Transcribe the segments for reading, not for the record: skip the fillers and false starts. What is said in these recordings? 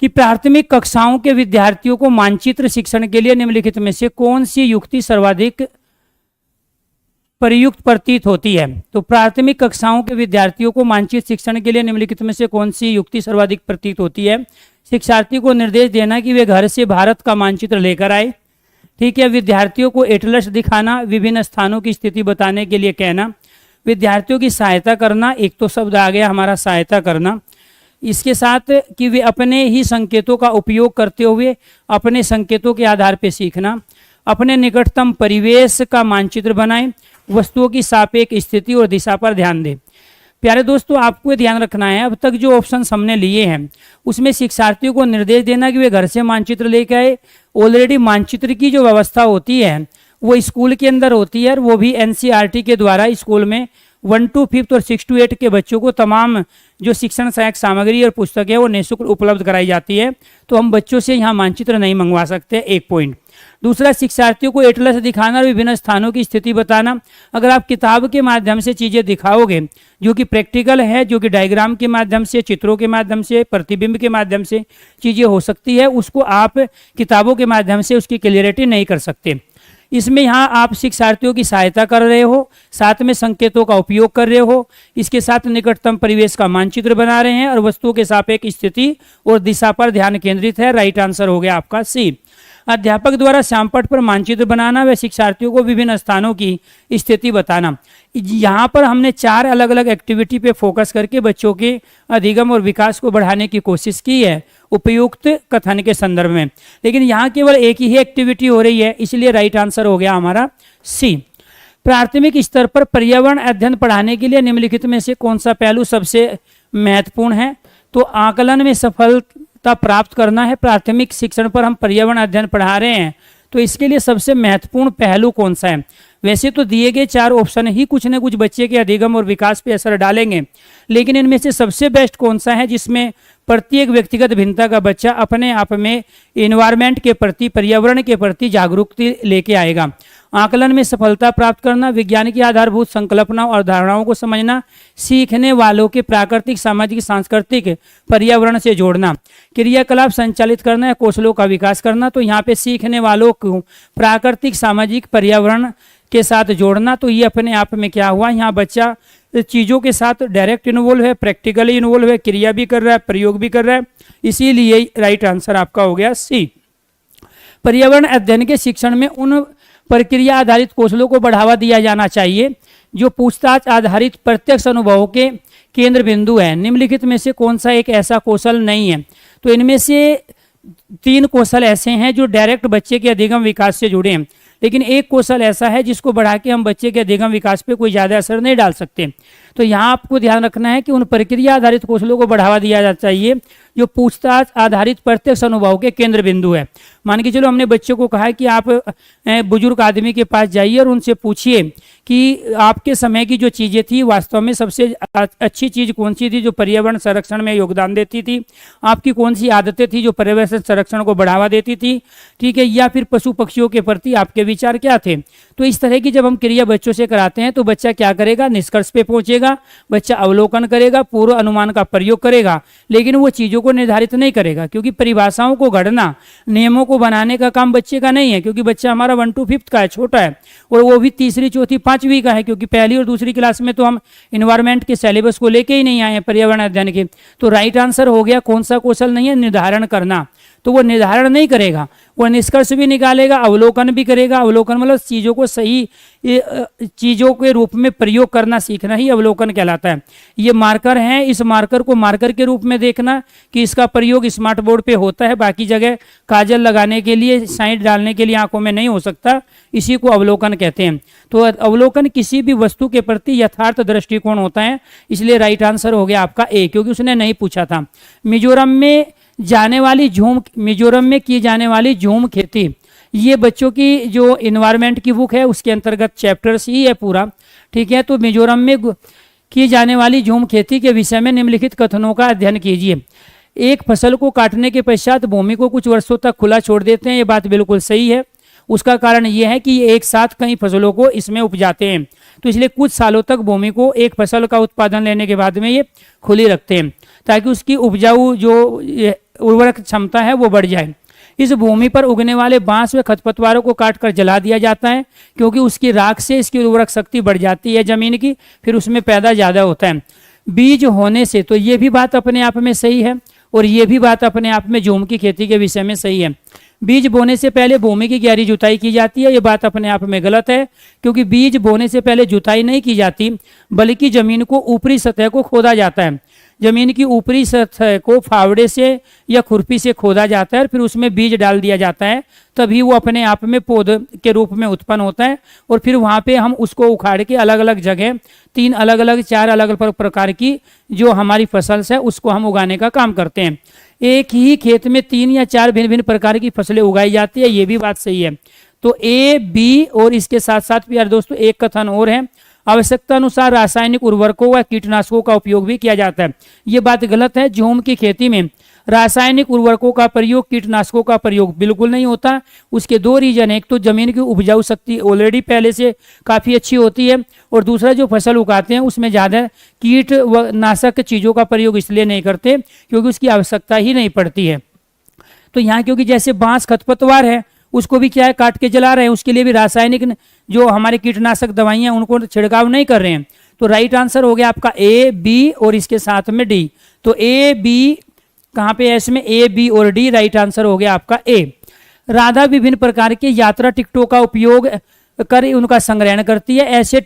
कि प्राथमिक कक्षाओं के विद्यार्थियों को मानचित्र शिक्षण के लिए निम्नलिखित में से कौन सी युक्ति सर्वाधिक प्रयुक्त प्रतीत होती है। तो प्राथमिक कक्षाओं के विद्यार्थियों को मानचित्र शिक्षण के लिए निम्नलिखित में से कौन सी युक्ति सर्वाधिक प्रतीत होती है। शिक्षार्थी को निर्देश देना कि वे घर से भारत का मानचित्र लेकर आए। ठीक है। विद्यार्थियों को एटलस दिखाना, विभिन्न स्थानों की स्थिति बताने के लिए कहना, विद्यार्थियों की सहायता करना, एक तो शब्द आ गया हमारा सहायता करना, इसके साथ कि वे अपने ही संकेतों का उपयोग करते हुए अपने संकेतों के आधार पर सीखना, अपने निकटतम परिवेश का मानचित्र बनाएं, वस्तुओं की सापेक्ष स्थिति और दिशा पर ध्यान दें। प्यारे दोस्तों, आपको ध्यान रखना है अब तक जो ऑप्शन हमने लिए हैं उसमें शिक्षार्थियों को निर्देश देना कि वे घर से मानचित्र लेकर आए। ऑलरेडी मानचित्र की जो व्यवस्था होती है वो स्कूल के अंदर होती है और वो भी एनसीईआरटी के द्वारा स्कूल में 1 to 5 और 6 to 8 के बच्चों को तमाम जो शिक्षण सहायक सामग्री और पुस्तकें हैं वो निःशुल्क उपलब्ध कराई जाती है। तो हम बच्चों से यहाँ मानचित्र नहीं मंगवा सकते, एक पॉइंट। दूसरा, शिक्षार्थियों को एटलस दिखाना और विभिन्न स्थानों की स्थिति बताना। अगर आप किताब के माध्यम से चीज़ें दिखाओगे जो कि प्रैक्टिकल है, जो कि डायग्राम के माध्यम से, चित्रों के माध्यम से, प्रतिबिंब के माध्यम से चीज़ें हो सकती है, उसको आप किताबों के माध्यम से उसकी क्लियरिटी नहीं कर सकते। इसमें यहाँ आप शिक्षार्थियों की सहायता कर रहे हो, साथ में संकेतों का उपयोग कर रहे हो, इसके साथ निकटतम परिवेश का मानचित्र बना रहे हैं और वस्तुओं के सापेक्ष स्थिति और दिशा पर ध्यान केंद्रित है। राइट आंसर हो गया आपका सी। अध्यापक द्वारा श्यामपट्ट पर मानचित्र बनाना व शिक्षार्थियों को विभिन्न स्थानों की स्थिति बताना। यहाँ पर हमने 4 अलग अलग एक्टिविटी पे फोकस करके बच्चों के अधिगम और विकास को बढ़ाने की कोशिश की है उपयुक्त कथन के संदर्भ में, लेकिन यहाँ केवल एक ही एक्टिविटी हो रही है, इसलिए राइट आंसर हो गया हमारा सी। प्राथमिक स्तर पर पर्यावरण अध्ययन पढ़ाने के लिए निम्नलिखित में से कौन सा पहलू सबसे महत्वपूर्ण है। तो आकलन में सफलता प्राप्त करना है। प्राथमिक शिक्षण पर हम पर्यावरण अध्ययन पढ़ा रहे हैं तो इसके लिए सबसे महत्वपूर्ण पहलू कौन सा है। वैसे तो दिए गए 4 ऑप्शन ही कुछ न कुछ बच्चे के अधिगम और विकास पे असर डालेंगे, लेकिन इनमें से सबसे बेस्ट कौन सा है जिसमें प्रत्येक व्यक्तिगत भिन्नता का बच्चा अपने आप में इन्वायरमेंट के प्रति, पर्यावरण के प्रति जागरूकता लेके आएगा। आकलन में सफलता प्राप्त करना, विज्ञान की आधारभूत संकल्पना और धारणाओं को समझना, सीखने वालों के प्राकृतिक, सामाजिक, सांस्कृतिक पर्यावरण से जोड़ना, क्रियाकलाप संचालित करना या कौशलों का विकास करना। तो यहाँ पे सीखने वालों को प्राकृतिक, सामाजिक, पर्यावरण के साथ जोड़ना, तो ये अपने आप में क्या हुआ, यहाँ बच्चा चीज़ों के साथ डायरेक्ट इन्वॉल्व है, प्रैक्टिकली इन्वॉल्व है, क्रिया भी कर रहा है, प्रयोग भी कर रहा है, इसीलिए राइट आंसर आपका हो गया सी। पर्यावरण अध्ययन के शिक्षण में उन प्रक्रिया आधारित कौशलों को बढ़ावा दिया जाना चाहिए जो पूछताछ आधारित प्रत्यक्ष अनुभवों के केंद्र बिंदु है। निम्नलिखित में से कौन सा एक ऐसा कौशल नहीं है। तो इनमें से 3 कौशल ऐसे हैं जो डायरेक्ट बच्चे के अधिगम विकास से जुड़े हैं, लेकिन एक कौशल ऐसा है जिसको बढ़ा के हम बच्चे के अधिगम विकास पे कोई ज़्यादा असर नहीं डाल सकते। तो यहाँ आपको ध्यान रखना है कि उन प्रक्रिया आधारित कौशलों को बढ़ावा दिया जाना चाहिए जो पूछताछ आधारित प्रत्यक्ष अनुभव के केंद्र बिंदु है। मान के चलो हमने बच्चों को कहा है कि आप बुजुर्ग आदमी के पास जाइए और उनसे पूछिए कि आपके समय की जो चीज़ें थी वास्तव में सबसे अच्छी चीज़ कौन सी थी जो पर्यावरण संरक्षण में योगदान देती थी, आपकी कौन सी आदतें थी जो पर्यावरण संरक्षण को बढ़ावा देती थी, ठीक है, या फिर पशु पक्षियों के प्रति आपके विचार क्या थे। तो इस तरह की जब हम क्रिया बच्चों से कराते हैं तो बच्चा क्या करेगा, निष्कर्ष पे पहुंचेगा, बच्चा अवलोकन करेगा, पूर्व अनुमान का प्रयोग करेगा, लेकिन वो चीज़ों को निर्धारित नहीं करेगा, क्योंकि परिभाषाओं को गढ़ना, नियमों को बनाने का काम बच्चे का नहीं है, क्योंकि बच्चा हमारा 1 to 5 का है, छोटा है, और वो भी 3री, 4थी, 5वीं का है, क्योंकि 1ली और 2री क्लास में तो हम इन्वायरमेंट के सिलेबस को लेके ही नहीं आए हैं पर्यावरण अध्ययन के। तो राइट आंसर हो गया कौन सा कौशल नहीं है, निर्धारण करना। तो वो निर्धारण नहीं करेगा, वो निष्कर्ष भी निकालेगा, अवलोकन भी करेगा। अवलोकन मतलब चीज़ों को सही चीज़ों के रूप में प्रयोग करना सीखना ही अवलोकन कहलाता है। ये मार्कर हैं, इस मार्कर को मार्कर के रूप में देखना कि इसका प्रयोग स्मार्ट बोर्ड पे होता है, बाकी जगह काजल लगाने के लिए, साइड डालने के लिए आंखों में नहीं हो सकता, इसी को अवलोकन कहते हैं। तो अवलोकन किसी भी वस्तु के प्रति यथार्थ दृष्टिकोण होता है, इसलिए राइट आंसर हो गया आपका ए, क्योंकि उसने नहीं पूछा था। मिजोरम में की जाने वाली झूम खेती, ये बच्चों की जो इन्वायरमेंट की बुक है उसके अंतर्गत चैप्टर्स ही है पूरा, ठीक है। तो मिजोरम में की जाने वाली झूम खेती के विषय में निम्नलिखित कथनों का अध्ययन कीजिए। एक फसल को काटने के पश्चात भूमि को कुछ वर्षों तक खुला छोड़ देते हैं, ये बात बिल्कुल सही है। उसका कारण ये है कि ये एक साथ कई फसलों को इसमें उपजाते हैं, तो इसलिए कुछ सालों तक भूमि को एक फसल का उत्पादन लेने के बाद में ये खुली रखते हैं, ताकि उसकी उपजाऊ जो उर्वरक क्षमता है वो बढ़ जाए। इस भूमि पर उगने वाले बांस व खरपतवारों को काटकर जला दिया जाता है, क्योंकि उसकी राख से इसकी उर्वरक शक्ति बढ़ जाती है जमीन की, फिर उसमें पैदा ज़्यादा होता है। बीज होने से, तो ये भी बात अपने आप में सही है और ये भी बात अपने आप में झूम की खेती के विषय में सही है। बीज बोने से पहले भूमि की गहरी जुताई की जाती है, ये बात अपने आप में गलत है, क्योंकि बीज बोने से पहले जुताई नहीं की जाती, बल्कि जमीन को ऊपरी सतह को खोदा जाता है। जमीन की ऊपरी सतह को फावड़े से या खुरपी से खोदा जाता है और फिर उसमें बीज डाल दिया जाता है, तभी वो अपने आप में पौधे के रूप में उत्पन्न होता है। और फिर वहाँ पे हम उसको उखाड़ के अलग अलग जगह 3 अलग अलग 4 अलग अलग प्रकार की जो हमारी फसल है उसको हम उगाने का काम करते हैं। एक ही खेत में 3 या 4 भिन्न भिन्न प्रकार की फसलें उगाई जाती है, ये भी बात सही है। तो ए, बी और इसके साथ साथ प्यारे दोस्तों एक कथन और है, आवश्यकता अनुसार रासायनिक उर्वरकों व कीटनाशकों का उपयोग भी किया जाता है। ये बात गलत है। झूम की खेती में रासायनिक उर्वरकों का प्रयोग, कीटनाशकों का प्रयोग बिल्कुल नहीं होता। उसके 2 रीजन है, एक तो जमीन की उपजाऊ शक्ति ऑलरेडी पहले से काफ़ी अच्छी होती है, और दूसरा जो फसल उगाते हैं उसमें ज़्यादा कीट व नाशक चीज़ों का प्रयोग इसलिए नहीं करते क्योंकि उसकी आवश्यकता ही नहीं पड़ती है। तो यहाँ क्योंकि जैसे बांस खरपतवार है उसको भी क्या है काट के जला रहे हैं, उसके लिए भी रासायनिक जो हमारे कीटनाशक दवाइयाँ उनको छिड़काव नहीं कर रहे हैं। तो राइट आंसर हो गया आपका ए, बी और इसके साथ में डी। तो ए, बी कहाँ पे है इसमें, ए, बी और डी राइट आंसर हो गया आपका ए। राधा विभिन्न प्रकार के यात्रा टिकटों का उपयोग कर उनका संग्रहण करती है। ऐसे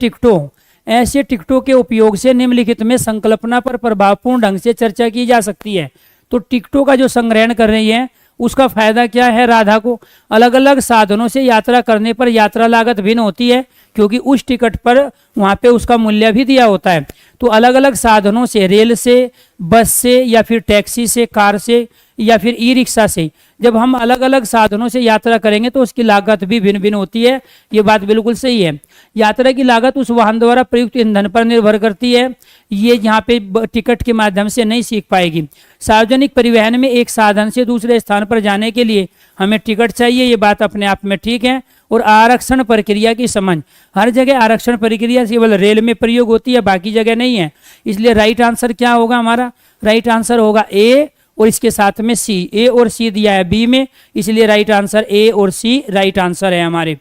टिकटों के उपयोग से निम्नलिखित में संकल्पना पर प्रभावपूर्ण ढंग से चर्चा की जा सकती है। तो टिकटों का जो संग्रहण कर रही है उसका फायदा क्या है राधा को, अलग अलग साधनों से यात्रा करने पर यात्रा लागत भिन्न होती है, क्योंकि उस टिकट पर वहाँ पे उसका मूल्य भी दिया होता है। तो अलग अलग साधनों से, रेल से, बस से या फिर टैक्सी से, कार से या फिर ई रिक्शा से, जब हम अलग अलग साधनों से यात्रा करेंगे तो उसकी लागत भी भिन्न भिन्न होती है। ये बात बिल्कुल सही है। यात्रा की लागत उस वाहन द्वारा प्रयुक्त ईंधन पर निर्भर करती है, ये यहाँ पे टिकट के माध्यम से नहीं सीख पाएगी। सार्वजनिक परिवहन में एक साधन से दूसरे स्थान पर जाने के लिए हमें टिकट चाहिए, ये बात अपने आप में ठीक है। और आरक्षण प्रक्रिया की समझ, हर जगह आरक्षण प्रक्रिया केवल रेल में प्रयोग होती है, बाकी जगह नहीं है। इसलिए राइट आंसर क्या होगा हमारा, राइट आंसर होगा ए और इसके साथ में सी। ए और सी दिया है बी में, इसलिए राइट आंसर ए और सी राइट आंसर है हमारे।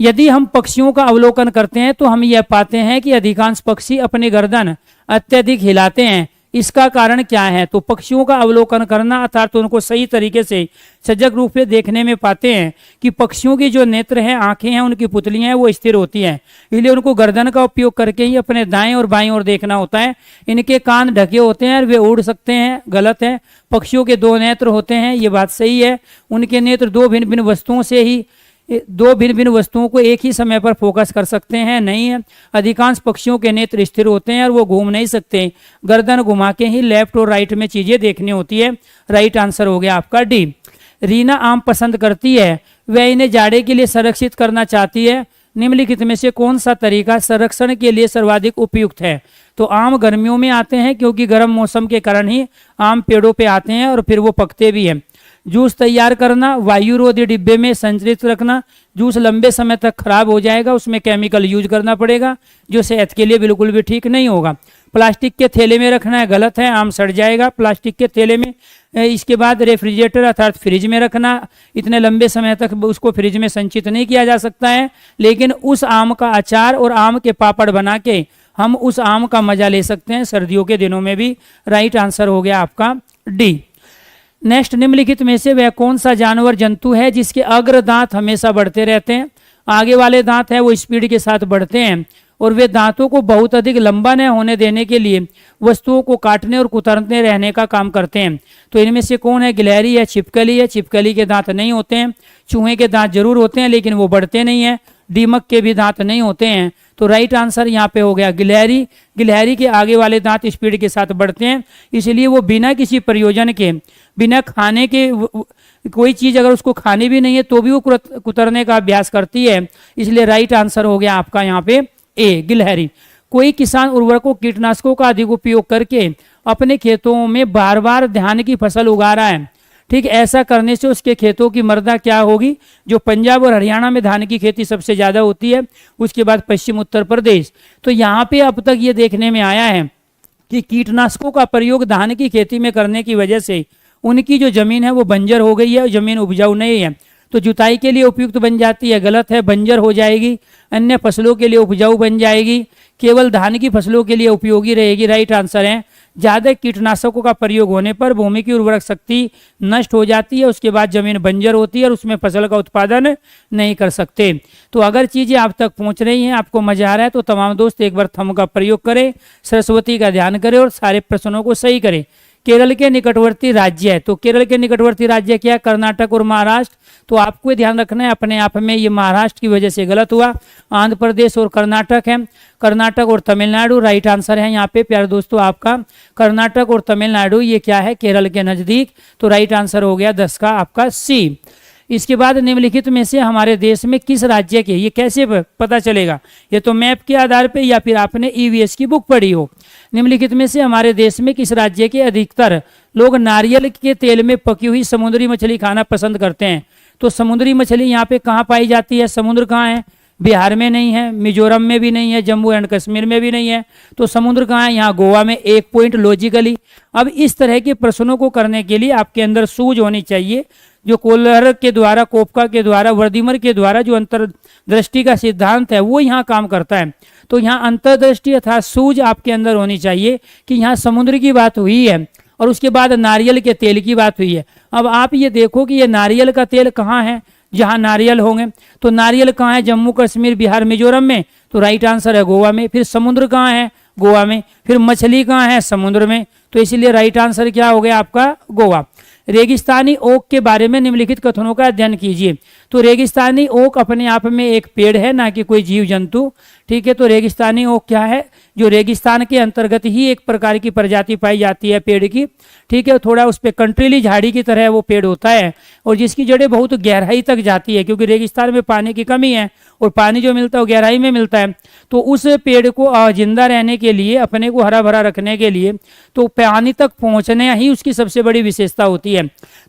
यदि हम पक्षियों का अवलोकन करते हैं तो हम यह पाते हैं कि अधिकांश पक्षी अपने गर्दन अत्यधिक हिलाते हैं। इसका कारण क्या है, तो पक्षियों का अवलोकन करना अर्थात उनको सही तरीके से सजग रूप से देखने में पाते हैं कि पक्षियों की जो नेत्र हैं, आंखें हैं, उनकी पुतलियां हैं वो स्थिर होती हैं, इसलिए उनको गर्दन का उपयोग करके ही अपने दाएं और बाएं ओर देखना होता है। इनके कान ढके होते हैं और वे उड़ सकते हैं, गलत है। पक्षियों के 2 नेत्र होते हैं, ये बात सही है। उनके नेत्र 2 भिन्न भिन्न वस्तुओं से ही 2 भिन्न भिन्न वस्तुओं को एक ही समय पर फोकस कर सकते हैं, नहीं है। अधिकांश पक्षियों के नेत्र स्थिर होते हैं और वो घूम नहीं सकते, गर्दन घुमा के ही लेफ्ट और राइट में चीजें देखनी होती है। राइट आंसर हो गया आपका डी। रीना आम पसंद करती है, वह इन्हें जाड़े के लिए संरक्षित करना चाहती है। निम्नलिखित में से कौन सा तरीका संरक्षण के लिए सर्वाधिक उपयुक्त है, तो आम गर्मियों में आते हैं क्योंकि गर्म मौसम के कारण ही आम पेड़ों पे आते हैं और फिर वो पकते भी हैं। जूस तैयार करना, वायुरोधी डिब्बे में संचित रखना, जूस लंबे समय तक खराब हो जाएगा, उसमें केमिकल यूज करना पड़ेगा जो सेहत के लिए बिल्कुल भी ठीक नहीं होगा। प्लास्टिक के थैले में रखना है, गलत है, आम सड़ जाएगा प्लास्टिक के थैले में। इसके बाद रेफ्रिजरेटर अर्थात फ्रिज में रखना, इतने लंबे समय तक उसको फ्रिज में संचित नहीं किया जा सकता है, लेकिन उस आम का अचार और आम के पापड़ बना के हम उस आम का मजा ले सकते हैं सर्दियों के दिनों में भी। राइट आंसर हो गया आपका डी। नेक्स्ट, निम्नलिखित में से वह कौन सा जानवर जंतु है जिसके अग्र दांत हमेशा बढ़ते रहते हैं। आगे वाले दांत है वो स्पीड के साथ बढ़ते हैं और वे दांतों को बहुत अधिक लंबा न होने देने के लिए वस्तुओं को काटने और कुतरते रहने का काम करते हैं। तो इनमें से कौन है, गिलहरी है, छिपकली है। छिपकली के दांत नहीं होते हैं। चूहे के दांत जरूर होते हैं लेकिन वो बढ़ते नहीं हैं। दीमक के भी दांत नहीं होते हैं। तो राइट आंसर यहाँ पे हो गया गिलहरी। गिलहरी के आगे वाले दांत स्पीड के साथ बढ़ते हैं, इसलिए वो बिना किसी प्रयोजन के, बिना खाने के, कोई चीज़ अगर उसको खानी भी नहीं है तो भी वो कुतरने का अभ्यास करती है। इसलिए राइट आंसर हो गया आपका यहाँ पे ए, गिलहरी। कोई किसान उर्वरकों कीटनाशकों का अधिक उपयोग करके अपने खेतों में बार बार धान की फसल उगा रहा है। ठीक, ऐसा करने से उसके खेतों की मृदा क्या होगी, जो पंजाब और हरियाणा में धान की खेती सबसे ज़्यादा होती है, उसके बाद पश्चिम उत्तर प्रदेश। तो यहाँ पे अब तक ये देखने में आया है कि कीटनाशकों का प्रयोग धान की खेती में करने की वजह से उनकी जो ज़मीन है वो बंजर हो गई है, ज़मीन उपजाऊ नहीं है, तो जुताई के लिए उपयुक्त बन जाती है, गलत है, बंजर हो जाएगी। अन्य फसलों के लिए उपजाऊ बन जाएगी, केवल धान की फसलों के लिए उपयोगी रहेगी, राइट आंसर है। ज़्यादा कीटनाशकों का प्रयोग होने पर भूमि की उर्वरक शक्ति नष्ट हो जाती है, उसके बाद ज़मीन बंजर होती है और उसमें फसल का उत्पादन नहीं कर सकते। तो अगर चीज़ें आप तक पहुंच रही हैं, आपको मजा आ रहा है, तो तमाम दोस्त एक बार थंब का प्रयोग करें, सरस्वती का ध्यान करें और सारे प्रश्नों को सही करें। केरल के निकटवर्ती राज्य है, तो केरल के निकटवर्ती राज्य क्या है? कर्नाटक और महाराष्ट्र। तो आपको ध्यान रखना है, अपने आप में ये महाराष्ट्र की वजह से गलत हुआ, आंध्र प्रदेश और कर्नाटक है, कर्नाटक और तमिलनाडु राइट आंसर है यहाँ पे प्यारे दोस्तों आपका। कर्नाटक और तमिलनाडु ये क्या है? केरल के नज़दीक, तो राइट आंसर हो गया 10 का आपका सी। इसके बाद निम्नलिखित में से हमारे देश में किस राज्य के, ये कैसे पता चलेगा? ये तो मैप के आधार पे या फिर आपने ईवीएस की बुक पढ़ी हो। निम्नलिखित में से हमारे देश में किस राज्य के अधिकतर लोग नारियल के तेल में पकी हुई समुद्री मछली खाना पसंद करते हैं? तो समुद्री मछली यहाँ पे कहाँ पाई जाती है? समुद्र कहाँ है? बिहार में नहीं है, मिजोरम में भी नहीं है, जम्मू एंड कश्मीर में भी नहीं है, तो समुद्र कहाँ है? यहाँ गोवा में। 1 पॉइंट लॉजिकली। अब इस तरह के प्रश्नों को करने के लिए आपके अंदर सूझ होनी चाहिए, जो कोलर के द्वारा, कोपका के द्वारा, वर्दीमर के द्वारा जो अंतर्दृष्टि का सिद्धांत है वो यहाँ काम करता है। तो यहाँ अंतर्दृष्टि अर्थात सूझ आपके अंदर होनी चाहिए कि यहाँ समुद्र की बात हुई है और उसके बाद नारियल के तेल की बात हुई है। अब आप ये देखो कि ये नारियल का तेल कहाँ है? जहाँ नारियल होंगे, तो नारियल कहाँ है? जम्मू कश्मीर, बिहार, मिजोरम में, तो राइट आंसर है गोवा में। फिर समुद्र कहाँ है? गोवा में। फिर मछली कहाँ है? समुद्र में, तो इसीलिए राइट आंसर क्या हो गया आपका? गोवा। रेगिस्तानी ओक के बारे में निम्नलिखित कथनों का अध्ययन कीजिए। तो रेगिस्तानी ओक अपने आप में एक पेड़ है, ना कि कोई जीव जंतु, ठीक है। तो रेगिस्तानी ओक क्या है? जो रेगिस्तान के अंतर्गत ही एक प्रकार की प्रजाति पाई जाती है पेड़ की, ठीक है। थोड़ा उस पर कंट्रीली झाड़ी की तरह वो पेड़ होता है और जिसकी जड़ें बहुत गहराई तक जाती है, क्योंकि रेगिस्तान में पानी की कमी है और पानी जो मिलता है वो गहराई में मिलता है। तो उस पेड़ को जिंदा रहने के लिए, अपने को हरा भरा रखने के लिए, तो पानी तक पहुंचना ही उसकी सबसे बड़ी विशेषता होती है।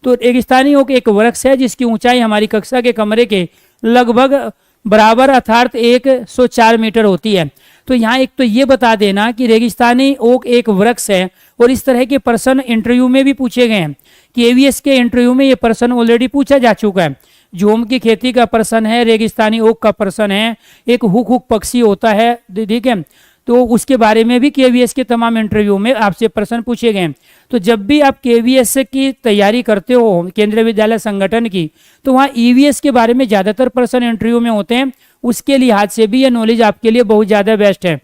तो रेगिस्तानी ओक एक वृक्ष है जिसकी ऊंचाई हमारी कक्षा के कमरे के लगभग बराबर अर्थात 104 मीटर होती है। तो यहाँ एक तो ये बता देना कि रेगिस्तानी ओक एक वृक्ष है और इस तरह के प्रश्न इंटरव्यू में भी पूछे गए हैं कि एवीएस के इंटरव्यू में ये प्रश्न ऑलरेडी पूछा जा चुका है। झूम की खेती का प्रश्न है, रेगिस्तानी ओक का प्रश्न है, एक हुक पक्षी होता है, ठीक है, तो उसके बारे में भी केवीएस के तमाम इंटरव्यू में आपसे प्रश्न पूछे गए हैं। तो जब भी आप केवीएस की तैयारी करते हो केंद्रीय विद्यालय संगठन की, तो वहाँ ईवीएस के बारे में ज़्यादातर प्रश्न इंटरव्यू में होते हैं। उसके लिहाज से भी ये नॉलेज आपके लिए बहुत ज़्यादा बेस्ट है।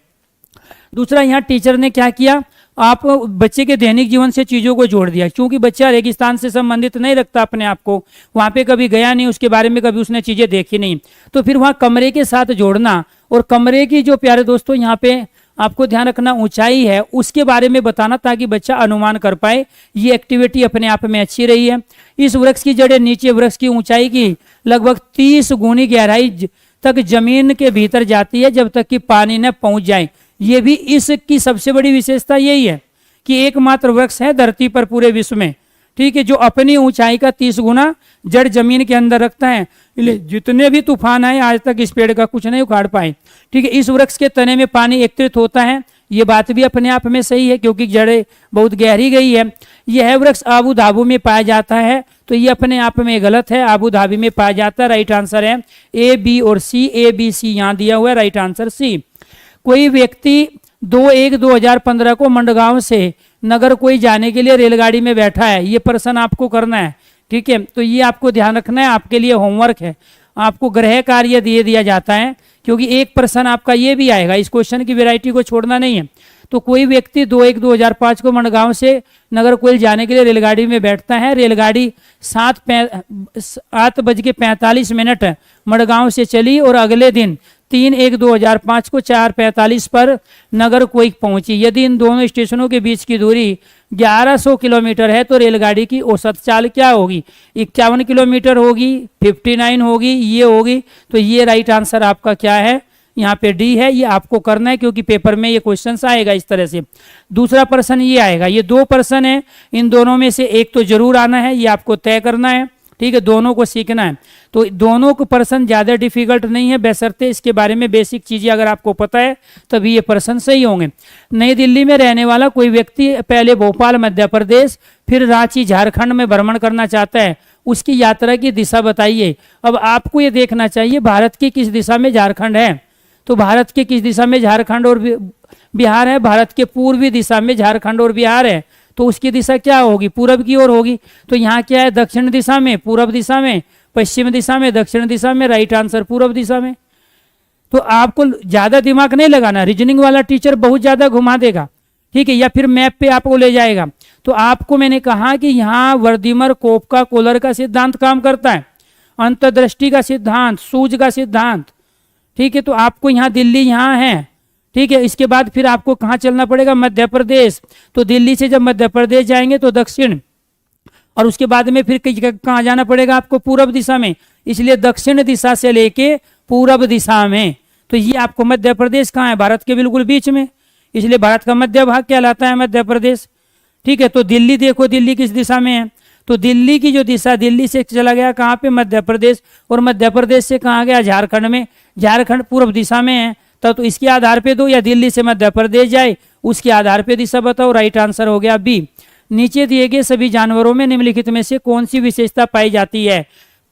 दूसरा, यहाँ टीचर ने क्या किया, आप बच्चे के दैनिक जीवन से चीज़ों को जोड़ दिया। क्योंकि बच्चा रेगिस्तान से संबंधित नहीं रखता अपने आप को, वहाँ पे कभी गया नहीं, उसके बारे में कभी उसने चीज़ें देखी नहीं, तो फिर वहाँ कमरे के साथ जोड़ना और कमरे की जो प्यारे दोस्तों यहाँ पे आपको ध्यान रखना ऊंचाई है उसके बारे में बताना, ताकि बच्चा अनुमान कर पाए। ये एक्टिविटी अपने आप में अच्छी रही है। इस वृक्ष की जड़ें नीचे वृक्ष की ऊंचाई की लगभग 30 गुनी गहराई तक जमीन के भीतर जाती है, जब तक कि पानी न पहुंच जाए। ये भी इसकी सबसे बड़ी विशेषता यही है कि एकमात्र वृक्ष है धरती पर पूरे विश्व में, ठीक है, जो अपनी ऊंचाई का 30 गुना जड़ जमीन के अंदर रखता है। जितने भी तूफान आए आज तक इस पेड़ का कुछ नहीं उखाड़ पाए, ठीक है। इस वृक्ष के तने में पानी एकत्रित होता है, ये बात भी अपने आप में सही है क्योंकि जड़ें बहुत गहरी गई है। यह वृक्ष आबू धाबी में पाया जाता है, तो ये अपने आप में गलत है, आबू धाबी में पाया जाता है। राइट आंसर है ए, बी और सी। ए, बी, सी यहाँ दिया हुआ है, राइट आंसर सी। कोई व्यक्ति 2/1/2015 को मंडगांव से नगर कोई जाने के लिए रेलगाड़ी में बैठा है, ये प्रश्न आपको करना है, ठीक है। तो ये आपको ध्यान रखना है, आपके लिए होमवर्क है, आपको गृह कार्य दिया जाता है, क्योंकि एक प्रश्न आपका ये भी आएगा, इस क्वेश्चन की वैरायटी को छोड़ना नहीं है। तो कोई व्यक्ति 2/1/2005 को मंडगांव से नगरकोइल जाने के लिए रेलगाड़ी में बैठता है। रेलगाड़ी 7:45 मडगांव से चली और अगले दिन 3/1/2005 को 4:45 पर नगरकोइल पहुंची। यदि इन दोनों स्टेशनों के बीच की दूरी 1100 किलोमीटर है तो रेलगाड़ी की औसत चाल क्या होगी? 51 किलोमीटर होगी, 59 होगी, ये होगी। तो ये राइट आंसर आपका क्या है? यहाँ पे डी है। ये आपको करना है क्योंकि पेपर में ये क्वेश्चन आएगा इस तरह से। दूसरा प्रश्न ये आएगा, ये 2 प्रश्न है, इन दोनों में से एक तो जरूर आना है, ये आपको तय करना है। ठीक है, दोनों को सीखना है। तो दोनों को प्रश्न ज़्यादा डिफिकल्ट नहीं है, बशर्ते इसके बारे में बेसिक चीज़ें अगर आपको पता है तभी ये प्रश्न सही होंगे। नई दिल्ली में रहने वाला कोई व्यक्ति पहले भोपाल मध्य प्रदेश फिर रांची झारखंड में भ्रमण करना चाहता है, उसकी यात्रा की दिशा बताइए। अब आपको ये देखना चाहिए भारत की किस दिशा में झारखंड है, तो भारत के किस दिशा में झारखंड और बिहार है, भारत के पूर्वी दिशा में झारखंड और बिहार है, तो उसकी दिशा क्या होगी, पूरब की ओर होगी। तो यहाँ क्या है, दक्षिण दिशा में, पूरब दिशा में, पश्चिम दिशा में, दक्षिण दिशा में, राइट आंसर पूरब दिशा में। तो आपको ज्यादा दिमाग नहीं लगाना, रीजनिंग वाला टीचर बहुत ज्यादा घुमा देगा, ठीक है, या फिर मैप पे आपको ले जाएगा। तो आपको मैंने कहा कि यहाँ वर्दिमर कोपका कोलर का सिद्धांत काम करता है, अंतर्दृष्टि का सिद्धांत, सूझ का सिद्धांत, ठीक है। तो आपको यहाँ दिल्ली यहाँ है, ठीक है। इसके बाद फिर आपको कहाँ चलना पड़ेगा, मध्य प्रदेश। तो दिल्ली से जब मध्य प्रदेश जाएंगे तो दक्षिण, और उसके बाद में फिर कहाँ जाना पड़ेगा आपको, पूरब दिशा में। इसलिए दक्षिण दिशा से लेके पूरब दिशा में, तो ये आपको मध्य प्रदेश कहाँ है, भारत के बिल्कुल बीच में, इसलिए भारत का मध्य भाग कहलाता है मध्य प्रदेश, ठीक है। तो दिल्ली देखो, दिल्ली किस दिशा में है, तो दिल्ली की जो दिशा, दिल्ली से चला गया कहाँ पे, मध्य प्रदेश, और मध्य प्रदेश से कहाँ गया, झारखंड में। झारखंड पूर्व दिशा में है, तब तो इसके आधार पे दो, या दिल्ली से मध्य प्रदेश जाए उसके आधार पे दिशा बताओ। राइट आंसर हो गया बी। नीचे दिए गए सभी जानवरों में निम्नलिखित में से कौन सी विशेषता पाई जाती है।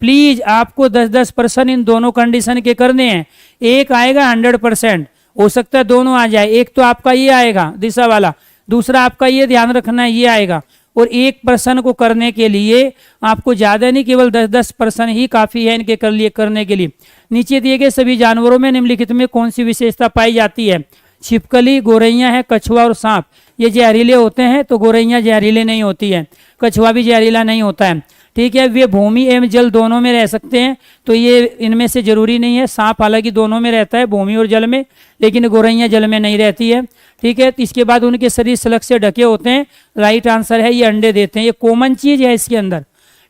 प्लीज आपको 10-10 % इन दोनों कंडीशन के करने हैं। एक आएगा 100%, हो सकता है दोनों आ जाए। एक तो आपका ये आएगा दिशा वाला, दूसरा आपका ये ध्यान रखना है ये आएगा। और एक प्रश्न को करने के लिए आपको ज्यादा नहीं, केवल 10-10 % ही काफी है इनके करने के लिए। नीचे दिए गए सभी जानवरों में निम्नलिखित में कौन सी विशेषता पाई जाती है। छिपकली, गोरैया है, कछुआ और सांप, ये जहरीले होते हैं, तो गोरैया जहरीले नहीं होती है, कछुआ भी जहरीला नहीं होता है, ठीक है। वे भूमि एवं जल दोनों में रह सकते हैं, तो ये इनमें से जरूरी नहीं है। सांप हालांकि दोनों में रहता है, भूमि और जल में, लेकिन गोरैया जल में नहीं रहती है, ठीक है। तो इसके बाद उनके शरीर स्लग से ढके होते हैं। राइट आंसर है ये अंडे देते हैं, ये कॉमन चीज है इसके अंदर,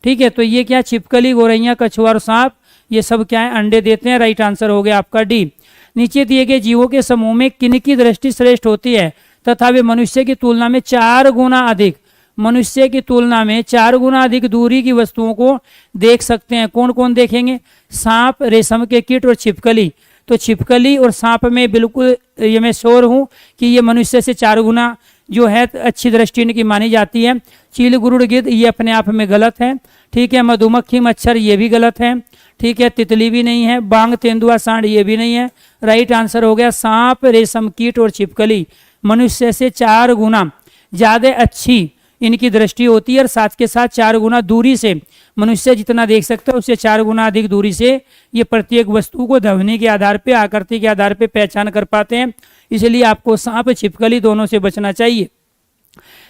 ठीक है। तो ये क्या, छिपकली, गोरैया, कछुआ और सांप, ये सब क्या है, अंडे देते हैं। राइट आंसर हो गया आपका डी। नीचे दिए गए जीवों के समूह में किनकी दृष्टि श्रेष्ठ होती है तथा वे मनुष्य की तुलना में 4 गुना अधिक, मनुष्य की तुलना में 4 गुना अधिक दूरी की वस्तुओं को देख सकते हैं। कौन कौन देखेंगे, सांप, रेशम के कीट और छिपकली। तो छिपकली और सांप में बिल्कुल ये मैं श्योर हूँ कि ये मनुष्य से 4 गुना जो है अच्छी दृष्टि इनकी मानी जाती है। चील, गुरुड़, गिद्ध ये अपने आप में गलत है, ठीक है। मधुमक्खी, मच्छर ये भी गलत है, ठीक है। तितली भी नहीं है, बांग, तेंदुआ, सांड ये भी नहीं है। राइट आंसर हो गया सांप, रेशम कीट और छिपकली मनुष्य से 4 गुना ज्यादा अच्छी इनकी दृष्टि होती है, और साथ के साथ 4 गुना दूरी से, मनुष्य जितना देख सकता है उससे 4 गुना अधिक दूरी से ये प्रत्येक वस्तु को ध्वनि के आधार पे, आकृति के आधार पे पहचान कर पाते हैं। इसलिए आपको सांप, छिपकली दोनों से बचना चाहिए।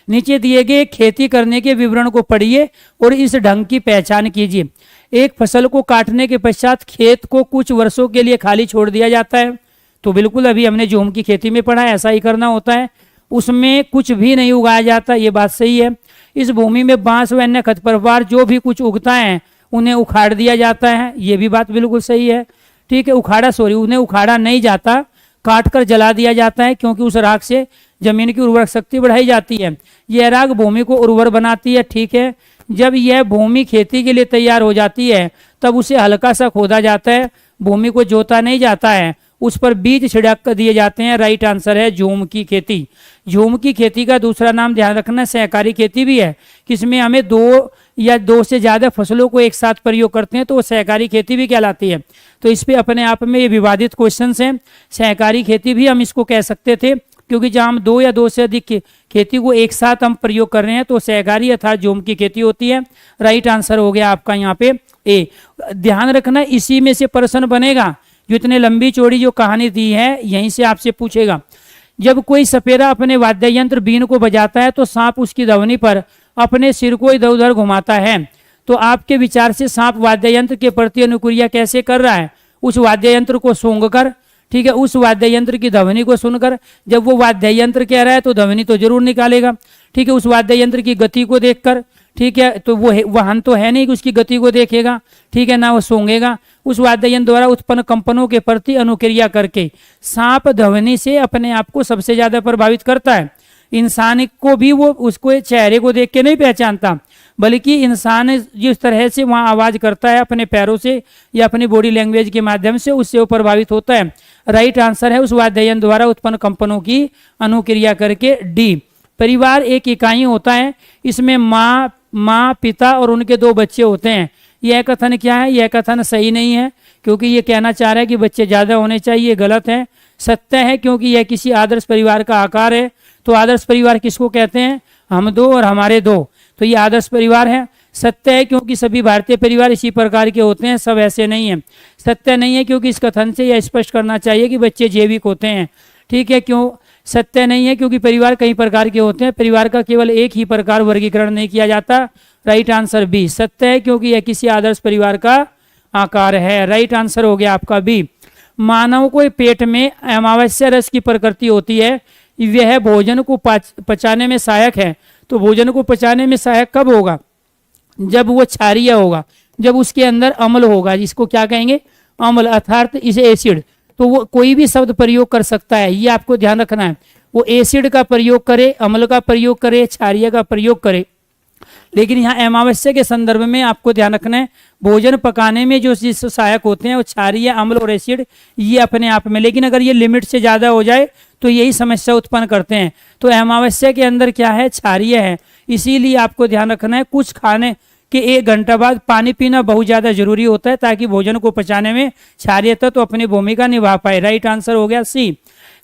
नीचे दिए गए खेती करने के विवरण को पढ़िए और इस ढंग की पहचान कीजिए। एक फसल को काटने के पश्चात खेत को कुछ वर्षों के लिए खाली छोड़ दिया जाता है, तो बिल्कुल अभी हमने झूम की खेती में पढ़ा है, ऐसा ही करना होता है। उसमें कुछ भी नहीं उगाया जाता, ये बात सही है। इस भूमि में बांस व अन्य खरपतवार जो भी कुछ उगता है उन्हें उखाड़ दिया जाता है, ये भी बात बिल्कुल सही है, ठीक है। उन्हें उखाड़ा नहीं जाता, काट कर जला दिया जाता है, क्योंकि उस राख से जमीन की उर्वरक शक्ति बढ़ाई जाती है। यह राख भूमि को उर्वर बनाती है, ठीक है। जब यह भूमि खेती के लिए तैयार हो जाती है तब उसे हल्का सा खोदा जाता है, भूमि को जोता नहीं जाता है, उस पर बीज छिड़क कर दिए जाते हैं। राइट आंसर है झूम की खेती। झूम की खेती का दूसरा नाम ध्यान रखना सहकारी खेती भी है, किसमें हमें 2 या 2 से ज्यादा फसलों को एक साथ प्रयोग करते हैं, तो वो सहकारी खेती भी कहलाती है। तो इस पे अपने आप में ये विवादित क्वेश्चन हैं। सहकारी खेती भी हम इसको कह सकते थे, क्योंकि जब हम 2 या 2 से अधिक खेती को एक साथ हम प्रयोग कर रहे हैं तो सहकारी अर्थात झूम की खेती होती है। राइट आंसर हो गया आपका यहाँ पे ए। ध्यान रखना इसी में से प्रश्न बनेगा, जो इतने लंबी चौड़ी जो कहानी दी है यहीं से आपसे पूछेगा। जब कोई सपेरा अपने वाद्य यंत्र बीन को बजाता है तो सांप उसकी ध्वनि पर अपने सिर को इधर उधर घुमाता है, तो आपके विचार से सांप वाद्य यंत्र के प्रति अनुक्रिया कैसे कर रहा है। उस वाद्य यंत्र को सूंघकर, ठीक है, उस वाद्य यंत्र की ध्वनि को सुनकर। जब वो वाद्य यंत्र कह रहा है तो ध्वनि तो जरूर निकालेगा, ठीक है। उस वाद्य यंत्र की गति को देखकर, ठीक है, तो वो वाहन तो है नहीं कि उसकी गति को देखेगा, ठीक है, ना वो सूंघेगा। उस वाद्य यंत्र द्वारा उत्पन्न कंपनों के प्रति अनुक्रिया करके सांप ध्वनि से अपने आप को सबसे ज्यादा प्रभावित करता है। इंसान को भी वो उसको चेहरे को देख के नहीं पहचानता, बल्कि इंसान जिस तरह से वहाँ आवाज़ करता है अपने पैरों से या अपनी बॉडी लैंग्वेज के माध्यम से, उससे वो प्रभावित होता है। राइट आंसर है उस वाद्ययंत्र द्वारा उत्पन्न कंपनों की अनुक्रिया करके डी। परिवार एक इकाई होता है, इसमें माँ पिता और उनके 2 बच्चे होते हैं। यह कथन क्या है? यह कथन सही नहीं है, क्योंकि ये कहना चाह रहा है कि बच्चे ज़्यादा होने चाहिए, गलत है। सत्य है, क्योंकि यह किसी आदर्श परिवार का आकार है। तो आदर्श परिवार किसको कहते हैं? हम 2 और हमारे 2, तो ये आदर्श परिवार है। सत्य है, क्योंकि सभी भारतीय परिवार इसी प्रकार के होते हैं, सब ऐसे नहीं हैं। सत्य नहीं है, क्योंकि इस कथन से यह स्पष्ट करना चाहिए कि बच्चे जैविक होते हैं। ठीक है, क्यों सत्य नहीं है? क्योंकि परिवार कई प्रकार के होते हैं, परिवार का केवल एक ही प्रकार वर्गीकरण नहीं किया जाता। Right answer B. सत्य है, क्योंकि यह किसी आदर्श परिवार का आकार है। राइट आंसर हो गया आपका बी। मानव को पेट में अमावस्या रस की प्रकृति होती है, यह भोजन को पचाने में सहायक है। तो भोजन को पचाने में सहायक कब होगा? जब वो क्षारीय होगा, जब उसके अंदर अम्ल होगा, जिसको क्या कहेंगे? अम्ल, अर्थात इसे एसिड। तो वो कोई भी शब्द प्रयोग कर सकता है, ये आपको ध्यान रखना है। वो एसिड का प्रयोग करे, अम्ल का प्रयोग करे, क्षारीय का प्रयोग करे, लेकिन यहाँ अमावस्या के संदर्भ में आपको ध्यान रखना है, भोजन पकाने में जो चीज सहायक होते हैं वो क्षारीय, अम्ल और एसिड, ये अपने आप में। लेकिन अगर ये लिमिट से ज़्यादा हो जाए तो यही समस्या उत्पन्न करते हैं। तो अमावस्या के अंदर क्या है? क्षारीय है। इसीलिए आपको ध्यान रखना है, कुछ खाने के 1 घंटा बाद पानी पीना बहुत ज़्यादा जरूरी होता है, ताकि भोजन को पचाने में क्षारीय तत्व अपनी भूमिका निभा पाए। राइट आंसर हो गया सी।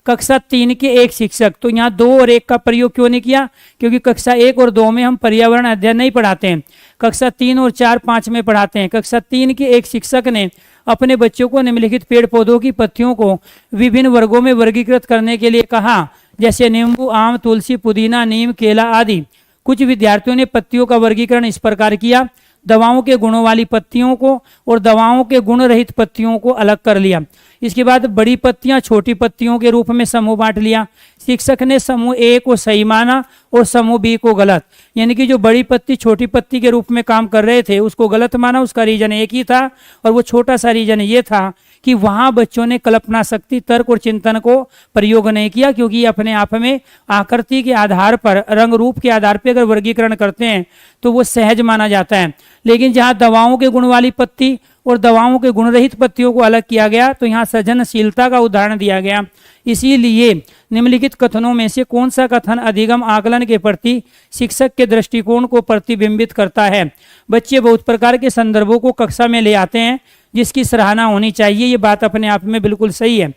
कक्षा 3 के एक शिक्षक। तो यहाँ 2 और 1 का प्रयोग क्यों नहीं किया? क्योंकि कक्षा 1 और 2 में हम पर्यावरण अध्ययन नहीं पढ़ाते हैं, कक्षा 3 और 4, 5 में पढ़ाते हैं। कक्षा 3 के एक शिक्षक ने अपने बच्चों को निम्नलिखित पेड़ पौधों की पत्तियों को विभिन्न वर्गों में वर्गीकृत करने के लिए कहा, जैसे नींबू, आम, तुलसी, पुदीना, नीम, केला आदि। कुछ विद्यार्थियों ने पत्तियों का वर्गीकरण इस प्रकार किया, दवाओं के गुणों वाली पत्तियों को और दवाओं के गुण रहित पत्तियों को अलग कर लिया। इसके बाद बड़ी पत्तियां छोटी पत्तियों के रूप में समूह बांट लिया। शिक्षक ने समूह ए को सही माना और समूह बी को गलत, यानी कि जो बड़ी पत्ती छोटी पत्ती के रूप में काम कर रहे थे उसको गलत माना। उसका रीजन एक ही था, और वो छोटा सा रीजन ये था कि वहां बच्चों ने कल्पना शक्ति, तर्क और चिंतन को प्रयोग नहीं किया, क्योंकि अपने आप में आकृति के आधार पर, रंग रूप के आधार पर अगर वर्गीकरण करते हैं तो वो सहज माना जाता है। लेकिन जहाँ दवाओं के गुण वाली पत्ती और दवाओं के गुण रहित पत्तियों को अलग किया गया, तो यहाँ सृजनशीलता का उदाहरण दिया गया। इसीलिए निम्नलिखित कथनों में से कौन सा कथन अधिगम आकलन के प्रति शिक्षक के दृष्टिकोण को प्रतिबिंबित करता है? बच्चे बहुत प्रकार के संदर्भों को कक्षा में ले आते हैं, जिसकी सराहना होनी चाहिए। ये बात अपने आप में बिल्कुल सही है।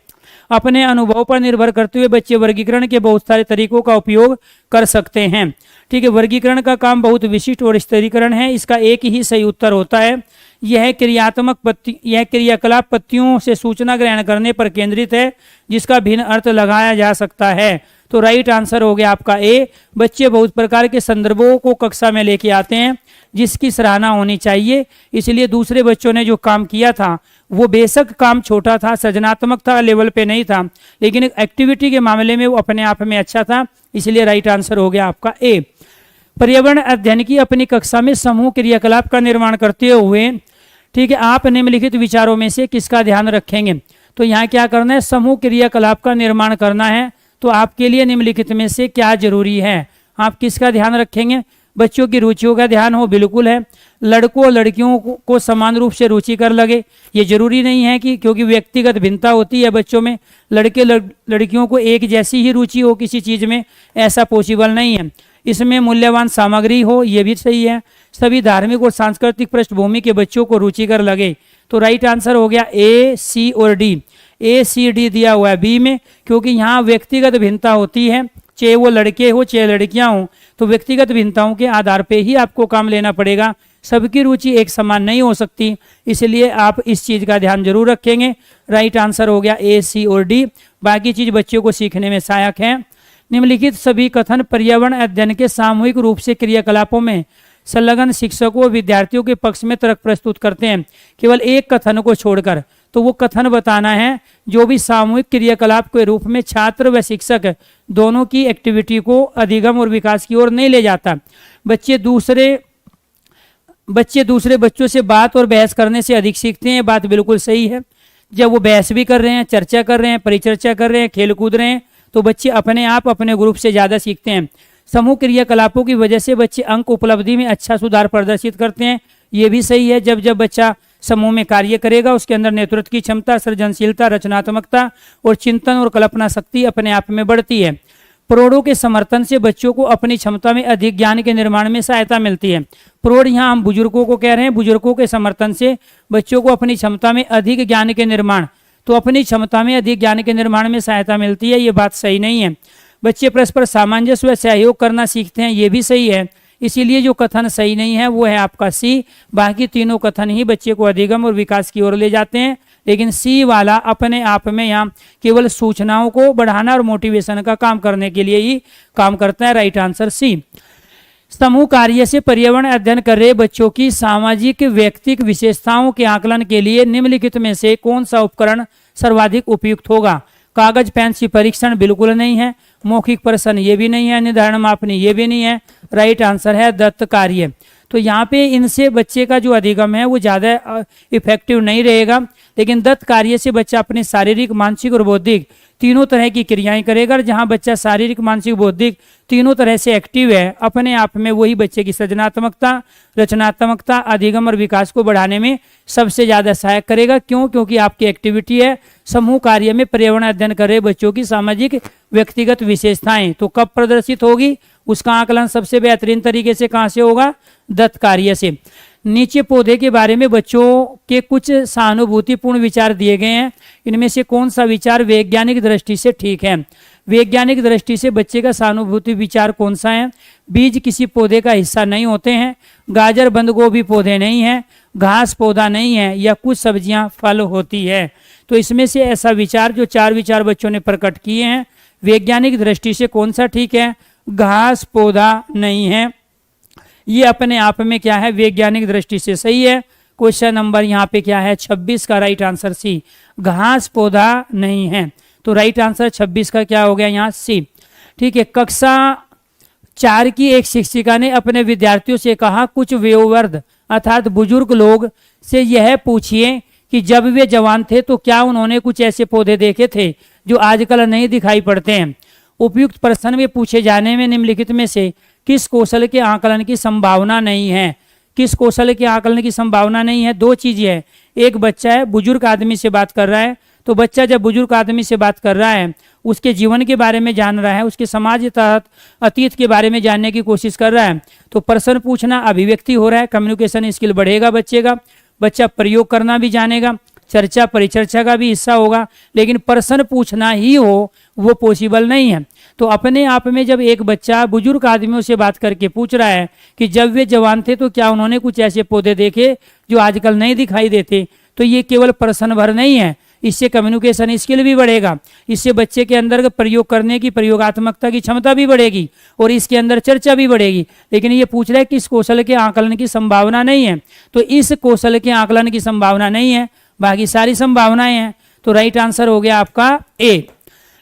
अपने अनुभव पर निर्भर करते हुए बच्चे वर्गीकरण के बहुत सारे तरीकों का उपयोग कर सकते हैं। ठीक है, वर्गीकरण का काम बहुत विशिष्ट और स्तरीकरण है। इसका एक ही सही उत्तर होता है। यह क्रियाकलाप पत्तियों से सूचना ग्रहण करने पर केंद्रित है, जिसका भिन्न अर्थ लगाया जा सकता है। तो राइट आंसर हो गया आपका ए। बच्चे बहुत प्रकार के संदर्भों को कक्षा में लेके आते हैं, जिसकी सराहना होनी चाहिए। इसलिए दूसरे बच्चों ने जो काम किया था वो बेशक काम छोटा था, सृजनात्मकता लेवल पे नहीं था, लेकिन एक्टिविटी के मामले में वो अपने आप में अच्छा था। इसलिए राइट आंसर हो गया आपका ए। पर्यावरण अध्ययन की अपनी कक्षा में समूह क्रियाकलाप का निर्माण करते हुए, ठीक है, आप निम्नलिखित विचारों में से किसका ध्यान रखेंगे? तो यहाँ क्या करना है? समूह क्रियाकलाप का निर्माण करना है। तो आपके लिए निम्नलिखित में से क्या जरूरी है? आप किसका ध्यान रखेंगे? बच्चों की रुचियों का ध्यान हो, बिल्कुल है। लड़कों और लड़कियों को समान रूप से रुचिकर लगे, ये जरूरी नहीं है कि, क्योंकि व्यक्तिगत भिन्नता होती है बच्चों में। लड़के लड़कियों को एक जैसी ही रुचि हो किसी चीज़ में, ऐसा पॉसिबल नहीं है। इसमें मूल्यवान सामग्री हो, ये भी सही है। सभी धार्मिक और सांस्कृतिक पृष्ठभूमि के बच्चों को रुचिकर लगे। तो राइट आंसर हो गया ए, सी और डी। ए, सी, डी दिया हुआ है बी में, क्योंकि यहाँ व्यक्तिगत भिन्नता होती है, चाहे वो लड़के हो चाहे लड़कियां हो, तो व्यक्तिगत भिन्नताओं के आधार पे ही आपको काम लेना पड़ेगा। सबकी रुचि एक समान नहीं हो सकती, इसलिए आप इस चीज़ का ध्यान जरूर रखेंगे। राइट आंसर हो गया ए, सी और डी। बाकी चीज़ बच्चों को सीखने में सहायक है। निम्नलिखित सभी कथन पर्यावरण अध्ययन के सामूहिक रूप से क्रियाकलापों में संलग्न शिक्षकों और विद्यार्थियों के पक्ष में तर्क प्रस्तुत करते हैं, केवल एक कथन को छोड़कर। तो वो कथन बताना है जो भी सामूहिक क्रियाकलाप के रूप में छात्र व शिक्षक दोनों की एक्टिविटी को अधिगम और विकास की ओर नहीं ले जाता। बच्चे दूसरे बच्चों से बात और बहस करने से अधिक सीखते हैं, बात बिल्कुल सही है। जब वो बहस भी कर रहे हैं, चर्चा कर रहे हैं, परिचर्चा कर रहे हैं, खेल कूद रहे हैं, तो बच्चे अपने आप अपने ग्रुप से ज़्यादा सीखते हैं। समूह क्रियाकलापों की वजह से बच्चे अंक उपलब्धि में अच्छा सुधार प्रदर्शित करते हैं। ये भी सही है। जब जब बच्चा समूह में कार्य करेगा उसके अंदर नेतृत्व की क्षमता, सृजनशीलता, रचनात्मकता और चिंतन और कल्पना शक्ति अपने आप में बढ़ती है। प्रौढ़ों के समर्थन से बच्चों को अपनी क्षमता में अधिक ज्ञान के निर्माण में सहायता मिलती है। प्रौढ़ यहाँ हम बुजुर्गों को कह रहे हैं। बुजुर्गों के समर्थन से बच्चों को अपनी क्षमता में अधिक ज्ञान के निर्माण, तो अपनी क्षमता में अधिक ज्ञान के निर्माण में सहायता मिलती है, ये बात सही नहीं है। बच्चे परस्पर सामंजस्य व सहयोग करना सीखते हैं, ये भी सही है। इसीलिए जो कथन सही नहीं है वो है आपका सी। बाकी तीनों कथन ही बच्चे को अधिगम और विकास की ओर ले जाते हैं, लेकिन सी वाला अपने आप में यहाँ केवल सूचनाओं को बढ़ाना और मोटिवेशन का काम करने के लिए ही काम करता है। Right answer C. समूह कार्य से पर्यावरण अध्ययन कर रहे बच्चों की सामाजिक व्यक्तिक विशेषताओं के आकलन के लिए निम्नलिखित में से कौन सा उपकरण सर्वाधिक उपयुक्त होगा? कागज पेन से परीक्षण बिल्कुल नहीं है, मौखिक प्रश्न ये भी नहीं है, निर्धारण मापनी ये भी नहीं है। राइट आंसर है दत्त कार्य। तो यहाँ पे इनसे बच्चे का जो अधिगम है वो ज़्यादा इफेक्टिव नहीं रहेगा, लेकिन दत्त कार्य से बच्चा अपने शारीरिक, मानसिक और बौद्धिक तीनों तरह की क्रियाएं करेगा। जहाँ बच्चा शारीरिक, मानसिक, बौद्धिक तीनों तरह से एक्टिव है, अपने आप में वही बच्चे की सृजनात्मकता, रचनात्मकता, अधिगम और विकास को बढ़ाने में सबसे ज़्यादा सहायक करेगा। क्यों? क्योंकि आपकी एक्टिविटी है समूह कार्य में पर्यावरण अध्ययन कर रहे बच्चों की सामाजिक व्यक्तिगत विशेषताएं। तो कब प्रदर्शित होगी उसका आकलन सबसे बेहतरीन तरीके से कहाँ से होगा? दत्त कार्य से। नीचे पौधे के बारे में बच्चों के कुछ सहानुभूतिपूर्ण विचार दिए गए हैं। इनमें से कौन सा विचार वैज्ञानिक दृष्टि से ठीक है? वैज्ञानिक दृष्टि से बच्चे का सहानुभूति विचार कौन सा है? बीज किसी पौधे का हिस्सा नहीं होते हैं, गाजर बंद गोभी पौधे नहीं है, घास पौधा नहीं है, या कुछ सब्जियां फल होती है। तो इसमें से ऐसा विचार जो 4 विचार बच्चों ने प्रकट किए हैं, वैज्ञानिक दृष्टि से कौन सा ठीक है? घास पौधा नहीं है, ये अपने आप में क्या है? वैज्ञानिक दृष्टि से सही है। क्वेश्चन नंबर यहाँ पे क्या है? 26 का राइट आंसर सी, घास पौधा नहीं है। तो राइट आंसर 26 का क्या हो गया यहाँ? सी। ठीक है। कक्षा 4 की एक शिक्षिका ने अपने विद्यार्थियों से कहा, कुछ वयोवृद्ध अर्थात बुजुर्ग लोग से यह पूछिए कि जब वे जवान थे तो क्या उन्होंने कुछ ऐसे पौधे देखे थे जो आजकल नहीं दिखाई पड़ते हैं? उपयुक्त प्रश्न में पूछे जाने में निम्नलिखित में से किस कौशल के आकलन की संभावना नहीं है? किस कौशल के आकलन की संभावना नहीं है? 2 चीजें है। एक बच्चा है, बुजुर्ग आदमी से बात कर रहा है, तो बच्चा जब बुजुर्ग आदमी से बात कर रहा है उसके जीवन के बारे में जान रहा है, उसके समाज तहत अतीत के बारे में जानने की कोशिश कर रहा है, तो प्रश्न पूछना, अभिव्यक्ति हो रहा है, कम्युनिकेशन स्किल बढ़ेगा बच्चे का, बच्चा प्रयोग करना भी जानेगा, चर्चा परिचर्चा का भी हिस्सा होगा, लेकिन प्रश्न पूछना ही हो वो पॉसिबल नहीं है। तो अपने आप में जब एक बच्चा बुजुर्ग आदमियों से बात करके पूछ रहा है कि जब वे जवान थे तो क्या उन्होंने कुछ ऐसे पौधे देखे जो आजकल नहीं दिखाई देते, तो ये केवल प्रश्न भर नहीं है, इससे कम्युनिकेशन स्किल भी बढ़ेगा, इससे बच्चे के अंदर प्रयोग करने की, प्रयोगात्मकता की क्षमता भी बढ़ेगी और इसके अंदर चर्चा भी बढ़ेगी। लेकिन ये पूछ रहा है कि इस कौशल के आकलन की संभावना नहीं है, तो इस कौशल के आकलन की संभावना नहीं है, बाकी सारी संभावनाएं हैं। तो राइट आंसर हो गया आपका ए।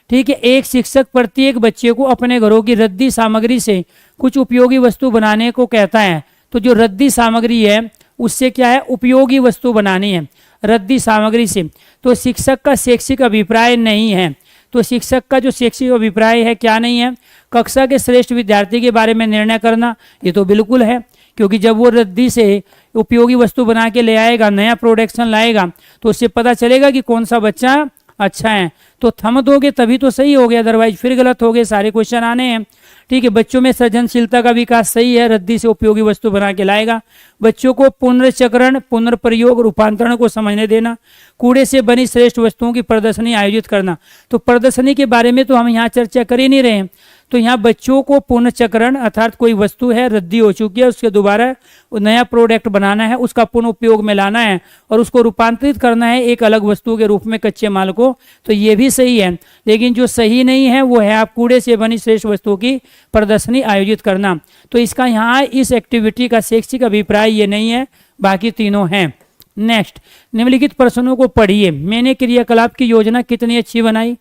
ठीक है। एक शिक्षक प्रत्येक बच्चे को अपने घरों की रद्दी सामग्री से कुछ उपयोगी वस्तु बनाने को कहता है। तो जो रद्दी सामग्री है उससे क्या है? उपयोगी वस्तु बनानी है रद्दी सामग्री से। तो शिक्षक का शैक्षिक अभिप्राय नहीं है। तो शिक्षक का जो शैक्षिक अभिप्राय है क्या नहीं है? कक्षा के श्रेष्ठ विद्यार्थी के बारे में निर्णय करना, ये तो बिल्कुल है, क्योंकि जब वो रद्दी से उपयोगी वस्तु बना के ले आएगा, नया प्रोडक्शन लाएगा, तो उससे पता चलेगा कि कौन सा बच्चा अच्छा है। तो थम दोगे तभी तो सही हो गया, अदरवाइज फिर गलत हो गए, सारे क्वेश्चन आने हैं। ठीक है। बच्चों में सृजनशीलता का विकास सही है, रद्दी से उपयोगी वस्तु बना के लाएगा। बच्चों को पुनर्चक्रण, पुनर्प्रयोग, रूपांतरण को समझने देना, कूड़े से बनी श्रेष्ठ वस्तुओं की प्रदर्शनी आयोजित करना। तो प्रदर्शनी के बारे में तो हम यहाँ चर्चा कर ही नहीं रहे हैं। तो यहाँ बच्चों को पुनर्चक्रण अर्थात कोई वस्तु है रद्दी हो चुकी है, उसके दोबारा नया प्रोडक्ट बनाना है, उसका पुनः उपयोग में लाना है और उसको रूपांतरित करना है एक अलग वस्तु के रूप में, कच्चे माल को। तो ये भी सही है, लेकिन जो सही नहीं है वो है आप कूड़े से बनी श्रेष्ठ वस्तुओं की प्रदर्शनी आयोजित करना। तो इसका यहाँ इस एक्टिविटी का शैक्षिक अभिप्राय ये नहीं है, बाकी तीनों हैं। नेक्स्ट, निम्नलिखित प्रश्नों को पढ़िए। मैंने क्रियाकलाप की योजना कितनी अच्छी बनाई।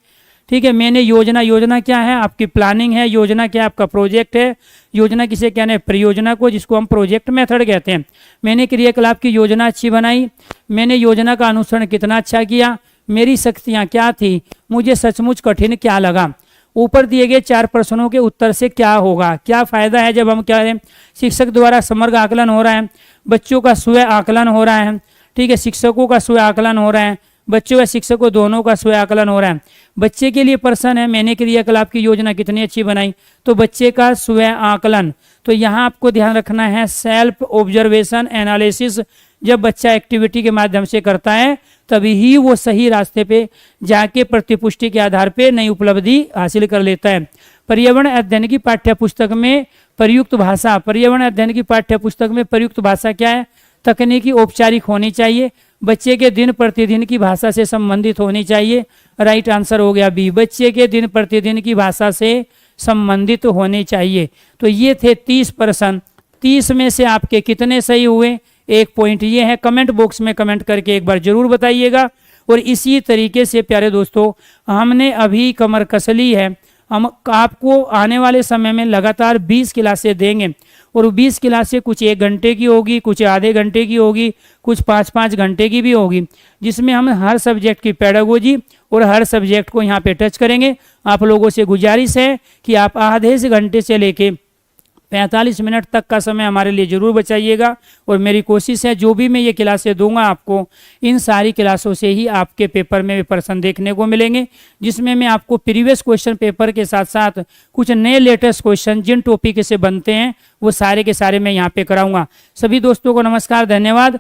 ठीक है। मैंने योजना क्या है? आपकी प्लानिंग है। योजना क्या है? आपका प्रोजेक्ट है। योजना किसे कहना है? परियोजना को, जिसको हम प्रोजेक्ट मेथड कहते हैं। मैंने क्रियाकलाप की योजना अच्छी बनाई। मैंने योजना का अनुसरण कितना अच्छा किया। मेरी शक्तियाँ क्या थी। मुझे सचमुच कठिन क्या लगा। ऊपर दिए गए 4 प्रश्नों के उत्तर से क्या होगा, क्या फायदा है जब हम क्या करें, शिक्षक द्वारा समग्र आकलन हो रहा है, बच्चों का स्वयं आकलन हो रहा है, ठीक है, शिक्षकों का स्वयं आकलन हो रहा है, बच्चों व शिक्षकों दोनों का स्वयं आकलन हो रहा है। बच्चे के लिए प्रश्न है, मैंने क्रियाकलाप की योजना कितनी अच्छी बनाई, तो बच्चे का स्वयं आकलन। तो यहाँ आपको ध्यान रखना है सेल्फ ऑब्जर्वेशन एनालिसिस, जब बच्चा एक्टिविटी के माध्यम से करता है तभी ही वो सही रास्ते पे जाके प्रतिपुष्टि के आधार पे नई उपलब्धि हासिल कर लेता है। पर्यावरण अध्ययन की पाठ्य पुस्तक में प्रयुक्त भाषा, पर्यावरण अध्ययन की पाठ्य पुस्तक में प्रयुक्त भाषा क्या है, तकनीकी औपचारिक होनी चाहिए, बच्चे के दिन प्रतिदिन की भाषा से संबंधित होनी चाहिए। राइट आंसर हो गया बी, बच्चे के दिन प्रतिदिन की भाषा से संबंधित होने चाहिए। तो ये थे 30 प्रश्न, 30 में से आपके कितने सही हुए, एक पॉइंट ये है, कमेंट बॉक्स में कमेंट करके एक बार जरूर बताइएगा। और इसी तरीके से प्यारे दोस्तों हमने अभी कमर कस ली है, हम आपको आने वाले समय में लगातार 20 क्लासें देंगे और 20 क्लासें कुछ 1 घंटे की होगी, कुछ आधे घंटे की होगी, कुछ 5-5 घंटे की भी होगी, जिसमें हम हर सब्जेक्ट की पेडागोजी और हर सब्जेक्ट को यहाँ पे टच करेंगे। आप लोगों से गुजारिश है कि आप आधे से घंटे से लेके 45 मिनट तक का समय हमारे लिए जरूर बचाइएगा। और मेरी कोशिश है जो भी मैं ये क्लासें दूंगा आपको, इन सारी क्लासों से ही आपके पेपर में प्रश्न देखने को मिलेंगे, जिसमें मैं आपको प्रीवियस क्वेश्चन पेपर के साथ साथ कुछ नए लेटेस्ट क्वेश्चन जिन टॉपिक से बनते हैं वो सारे के सारे मैं यहाँ पे कराऊंगा। सभी दोस्तों को नमस्कार, धन्यवाद।